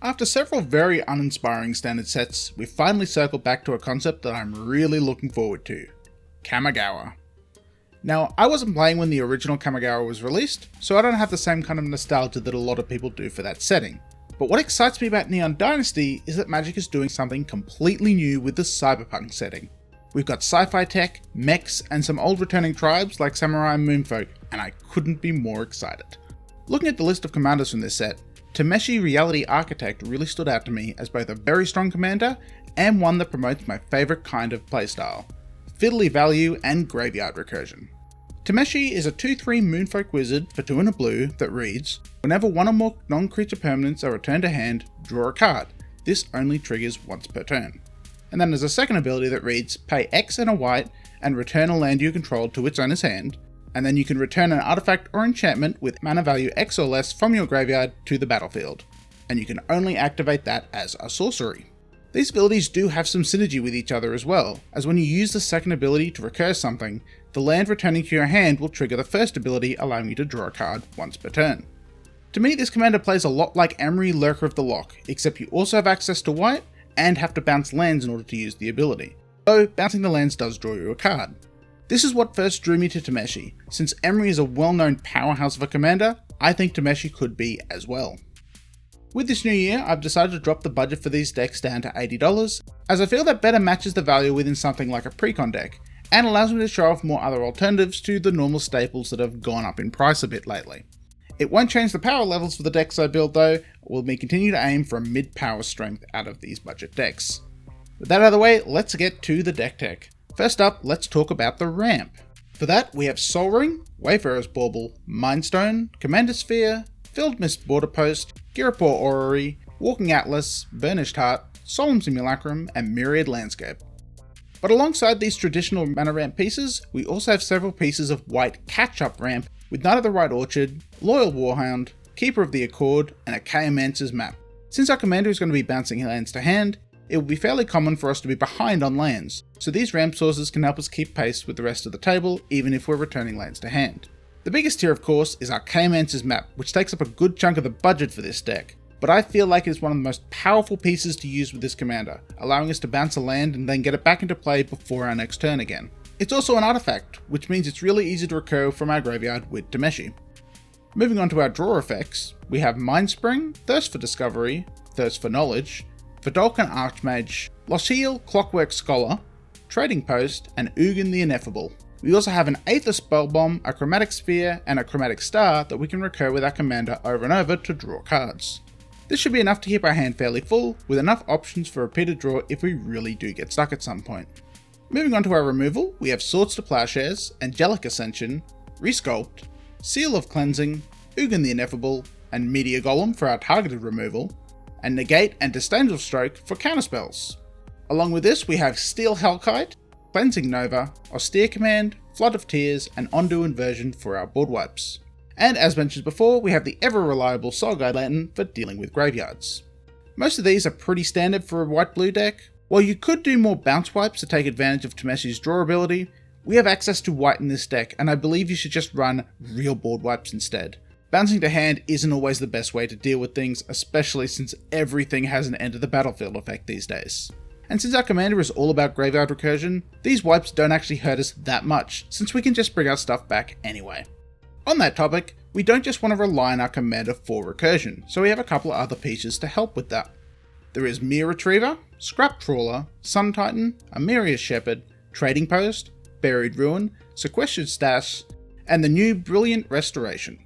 After several very uninspiring standard sets, we've finally circled back to a concept that I'm really looking forward to: Kamigawa. Now, I wasn't playing when the original Kamigawa was released, so I don't have the same kind of nostalgia that a lot of people do for that setting. But what excites me about Neon Dynasty is that Magic is doing something completely new with the cyberpunk setting. We've got sci-fi tech, mechs, and some old returning tribes like Samurai and Moonfolk, and I couldn't be more excited. Looking at the list of commanders from this set, Tameshi Reality Architect really stood out to me as both a very strong commander and one that promotes my favourite kind of playstyle: fiddly value and graveyard recursion. Tameshi is a 2/3 Moonfolk wizard for 2 and a blue that reads, whenever one or more non-creature permanents are returned to hand, draw a card. This only triggers once per turn. And then there's a second ability that reads, pay X and a white and return a land you control to its owner's hand, and then you can return an artifact or enchantment with mana value X or less from your graveyard to the battlefield, and you can only activate that as a sorcery. These abilities do have some synergy with each other as well, as when you use the second ability to recur something, the land returning to your hand will trigger the first ability, allowing you to draw a card once per turn. To me, this commander plays a lot like Emry Lurker of the Loch, except you also have access to white and have to bounce lands in order to use the ability, though bouncing the lands does draw you a card. This is what first drew me to Tameshi. Since Emry is a well-known powerhouse of a commander, I think Tameshi could be as well. With this new year, I've decided to drop the budget for these decks down to $80, as I feel that better matches the value within something like a Precon deck, and allows me to show off more other alternatives to the normal staples that have gone up in price a bit lately. It won't change the power levels for the decks I build though, will me continue to aim for a mid-power strength out of these budget decks. With that out of the way, let's get to the deck tech. First up, let's talk about the ramp. For that, we have Sol Ring, Wayfarer's Bauble, Mindstone, Commander Sphere, Filled Mist Border Post, Ghirapur Orrery, Walking Atlas, Burnished Heart, Solemn Simulacrum, and Myriad Landscape. But alongside these traditional mana ramp pieces, we also have several pieces of white catch-up ramp with Knight of the Right Orchard, Loyal Warhound, Keeper of the Accord, and a Chaomancer's Map. Since our commander is going to be bouncing lands to hand, it will be fairly common for us to be behind on lands, so these ramp sources can help us keep pace with the rest of the table even if we're returning lands to hand. The biggest tier of course is our Chaomancer's Map, which takes up a good chunk of the budget for this deck, but I feel like it's one of the most powerful pieces to use with this commander, allowing us to bounce a land and then get it back into play before our next turn again. It's also an artifact, which means it's really easy to recur from our graveyard with Tameshi. Moving on to our draw effects, we have Mindspring, Thirst for Discovery, Thirst for Knowledge, Vedalken Archmage, Lossiel Clockwork Scholar, Trading Post, and Ugin the Ineffable. We also have an Aether Spellbomb, a Chromatic Sphere, and a Chromatic Star that we can recur with our commander over and over to draw cards. This should be enough to keep our hand fairly full, with enough options for repeated draw if we really do get stuck at some point. Moving on to our removal, we have Swords to Plowshares, Angelic Ascension, Resculpt, Seal of Cleansing, Ugin the Ineffable, and Meteor Golem for our targeted removal, and Negate and Disdainful Stroke for counterspells. Along with this, we have Steel Hellkite, Cleansing Nova, Austere Command, Flood of Tears, and Ondu Inversion for our board wipes. And as mentioned before, we have the ever-reliable Soul Guide Lantern for dealing with graveyards. Most of these are pretty standard for a white-blue deck. While you could do more bounce wipes to take advantage of Tameshi's draw ability, we have access to white in this deck, and I believe you should just run real board wipes instead. Bouncing to hand isn't always the best way to deal with things, especially since everything has an end of the battlefield effect these days. And since our commander is all about graveyard recursion, these wipes don't actually hurt us that much, since we can just bring our stuff back anyway. On that topic, we don't just want to rely on our commander for recursion, so we have a couple of other pieces to help with that. There is Mere Retriever, Scrap Trawler, Sun Titan, Amiria's Shepherd, Trading Post, Buried Ruin, Sequestered Stash, and the new Brilliant Restoration.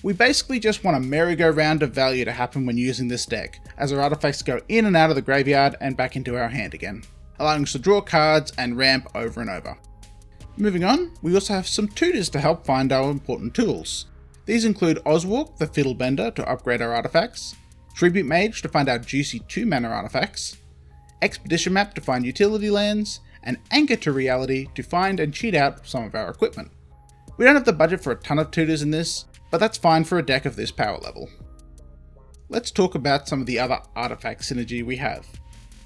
We basically just want a merry-go-round of value to happen when using this deck, as our artifacts go in and out of the graveyard and back into our hand again, allowing us to draw cards and ramp over and over. Moving on, we also have some tutors to help find our important tools. These include Oswalk the Fiddlebender to upgrade our artifacts, Tribute Mage to find our juicy 2-mana artifacts, Expedition Map to find utility lands, and Anchor to Reality to find and cheat out some of our equipment. We don't have the budget for a ton of tutors in this, but that's fine for a deck of this power level. Let's talk about some of the other artifact synergy we have.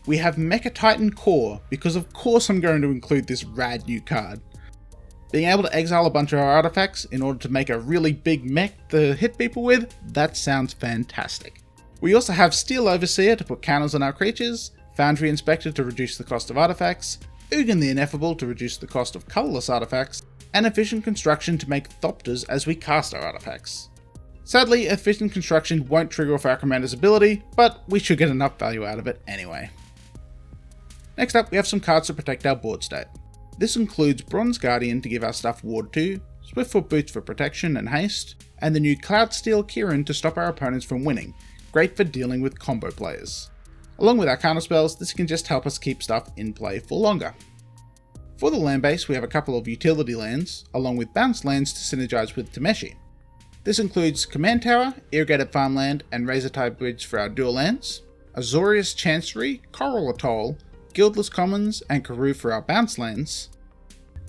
We have Mecha Titan Core, because of course I'm going to include this rad new card. Being able to exile a bunch of our artifacts in order to make a really big mech to hit people with, that sounds fantastic. We also have Steel Overseer to put counters on our creatures, Foundry Inspector to reduce the cost of artifacts, Ugin the Ineffable to reduce the cost of colourless artifacts, and Efficient Construction to make Thopters as we cast our artifacts. Sadly, Efficient Construction won't trigger off our commander's ability, but we should get enough value out of it anyway. Next up, we have some cards to protect our board state. This includes Bronze Guardian to give our stuff Ward 2, Swiftfoot Boots for protection and haste, and the new Cloudsteel Kieran to stop our opponents from winning, great for dealing with combo players. Along with our counterspells, this can just help us keep stuff in play for longer. For the land base, we have a couple of utility lands, along with bounce lands to synergize with Tameshi. This includes Command Tower, Irrigated Farmland, and Razortide Bridge for our dual lands, Azorius Chancery, Coral Atoll, Guildless Commons, and Karoo for our bounce lands.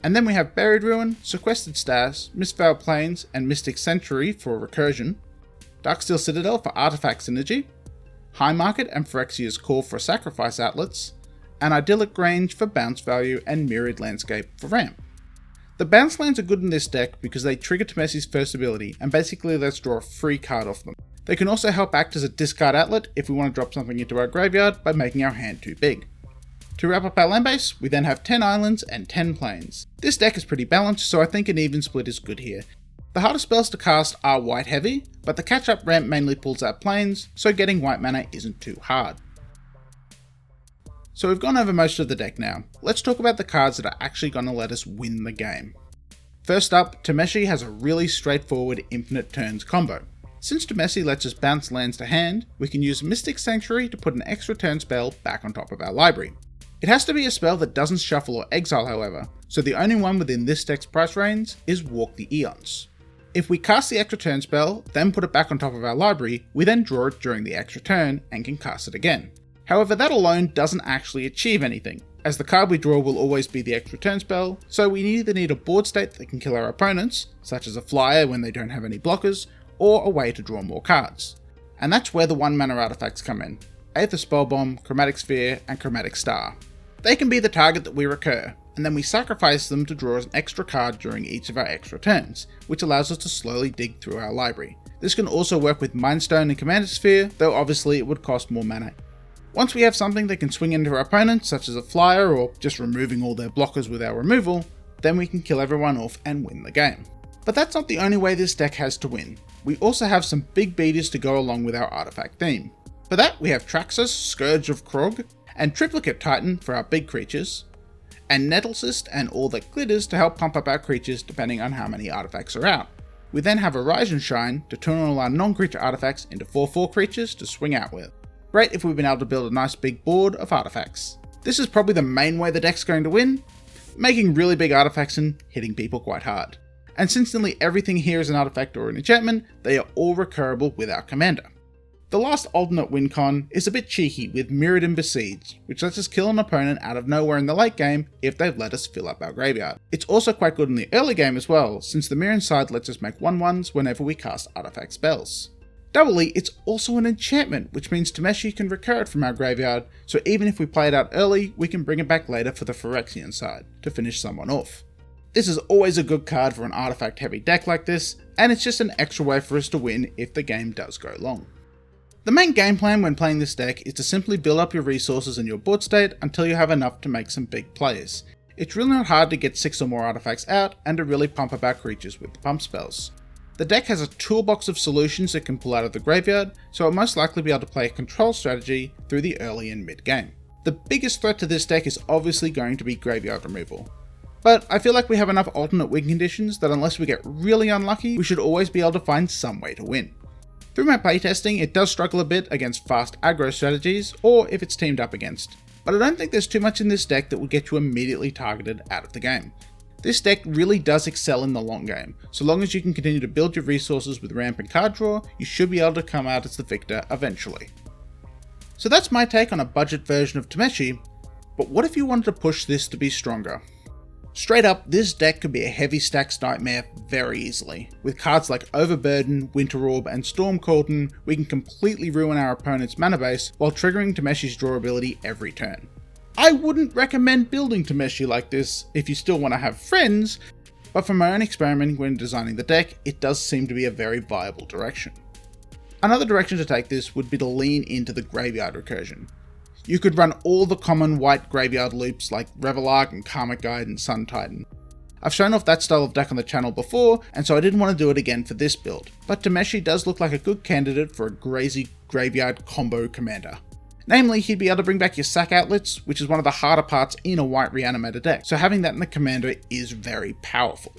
And then we have Buried Ruin, Sequestered Stairs, Mistveiled Plains, and Mystic Sanctuary for recursion, Darksteel Citadel for artifact synergy, High Market and Phyrexia's Call for sacrifice outlets, and Idyllic Grange for bounce value and Mirrored Landscape for ramp. The bounce lands are good in this deck because they trigger Tameshi's first ability and basically let's draw a free card off them. They can also help act as a discard outlet if we want to drop something into our graveyard by making our hand too big. To wrap up our land base, we then have 10 islands and 10 plains. This deck is pretty balanced, so I think an even split is good here. The harder spells to cast are white heavy, but the catch-up ramp mainly pulls out plains, so getting white mana isn't too hard. So we've gone over most of the deck now. Let's talk about the cards that are actually going to let us win the game. First up, Tameshi has a really straightforward infinite turns combo. Since Tameshi lets us bounce lands to hand, we can use Mystic Sanctuary to put an extra turn spell back on top of our library. It has to be a spell that doesn't shuffle or exile however, so the only one within this deck's price range is Walk the Eons. If we cast the extra turn spell, then put it back on top of our library, we then draw it during the extra turn and can cast it again. However, that alone doesn't actually achieve anything, as the card we draw will always be the extra turn spell, so we either need a board state that can kill our opponents, such as a flyer when they don't have any blockers, or a way to draw more cards. And that's where the 1 mana artifacts come in: Aether Spellbomb, Chromatic Sphere, and Chromatic Star. They can be the target that we recur, and then we sacrifice them to draw an extra card during each of our extra turns, which allows us to slowly dig through our library. This can also work with Mind Stone and Commander Sphere, though obviously it would cost more mana. Once we have something that can swing into our opponents, such as a flyer or just removing all their blockers with our removal, then we can kill everyone off and win the game. But that's not the only way this deck has to win. We also have some big beaters to go along with our artifact theme. For that, we have Traxxas, Scourge of Krog, and Triplicate Titan for our big creatures, and Nettlecyst and All That Glitters to help pump up our creatures depending on how many artifacts are out. We then have Horizon Shine to turn all our non-creature artifacts into 4/4 creatures to swing out with. Great if we've been able to build a nice big board of artifacts. This is probably the main way the deck's going to win, making really big artifacts and hitting people quite hard. And since nearly everything here is an artifact or an enchantment, they are all recurable with our commander. The last alternate win con is a bit cheeky with Mirrored and Besieged, which lets us kill an opponent out of nowhere in the late game if they've let us fill up our graveyard. It's also quite good in the early game as well, since the Mirror Inside lets us make 1/1s whenever we cast artifact spells. Doubly, it's also an enchantment, which means Tameshi can recur it from our graveyard, so even if we play it out early, we can bring it back later for the Phyrexian side, to finish someone off. This is always a good card for an artifact heavy deck like this, and it's just an extra way for us to win if the game does go long. The main game plan when playing this deck is to simply build up your resources in your board state until you have enough to make some big plays. It's really not hard to get 6 or more artifacts out and to really pump up our creatures with the pump spells. The deck has a toolbox of solutions it can pull out of the graveyard, so it'll most likely be able to play a control strategy through the early and mid game. The biggest threat to this deck is obviously going to be graveyard removal. But I feel like we have enough alternate win conditions that unless we get really unlucky, we should always be able to find some way to win. Through my playtesting, it does struggle a bit against fast aggro strategies, or if it's teamed up against, but I don't think there's too much in this deck that will get you immediately targeted out of the game. This deck really does excel in the long game. So long as you can continue to build your resources with ramp and card draw, you should be able to come out as the victor eventually. So that's my take on a budget version of Tameshi, but what if you wanted to push this to be stronger? Straight up, this deck could be a heavy stacks nightmare very easily. With cards like Overburden, Winter Orb, and Storm Cauldron, we can completely ruin our opponent's mana base while triggering Tameshi's draw ability every turn. I wouldn't recommend building Tameshi like this if you still want to have friends, but from my own experiment when designing the deck, it does seem to be a very viable direction. Another direction to take this would be to lean into the graveyard recursion. You could run all the common white graveyard loops like Reveillark and Karmic Guide and Sun Titan. I've shown off that style of deck on the channel before, and so I didn't want to do it again for this build, but Tameshi does look like a good candidate for a crazy graveyard combo commander. Namely, he'd be able to bring back your sack outlets, which is one of the harder parts in a white reanimator deck, so having that in the commander is very powerful.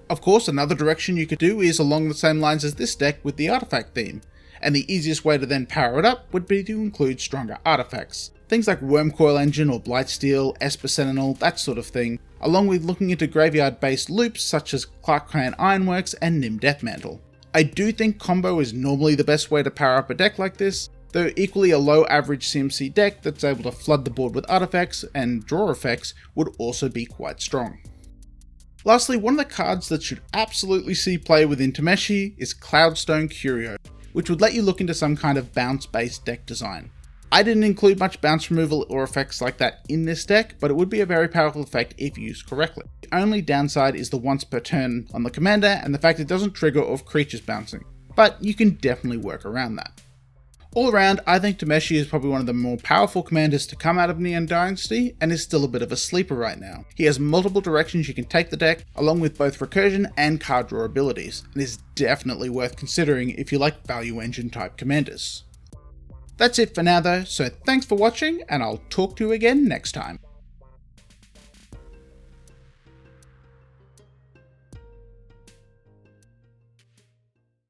Of course, another direction you could do is along the same lines as this deck with the artifact theme, and the easiest way to then power it up would be to include stronger artifacts. Things like Wormcoil Engine or Blightsteel, Esper Sentinel, that sort of thing, along with looking into graveyard-based loops such as Clark Clan Ironworks and Nim Deathmantle. I do think combo is normally the best way to power up a deck like this, though equally a low average CMC deck that's able to flood the board with artifacts and draw effects would also be quite strong. Lastly, one of the cards that should absolutely see play within Tameshi is Cloudstone Curio, which would let you look into some kind of bounce-based deck design. I didn't include much bounce removal or effects like that in this deck, but it would be a very powerful effect if used correctly. The only downside is the once per turn on the commander and the fact it doesn't trigger off creatures bouncing, but you can definitely work around that. All around, I think Tameshi is probably one of the more powerful commanders to come out of Neon Dynasty and is still a bit of a sleeper right now. He has multiple directions you can take the deck, along with both recursion and card draw abilities, and is definitely worth considering if you like value engine type commanders. That's it for now though, so thanks for watching and I'll talk to you again next time.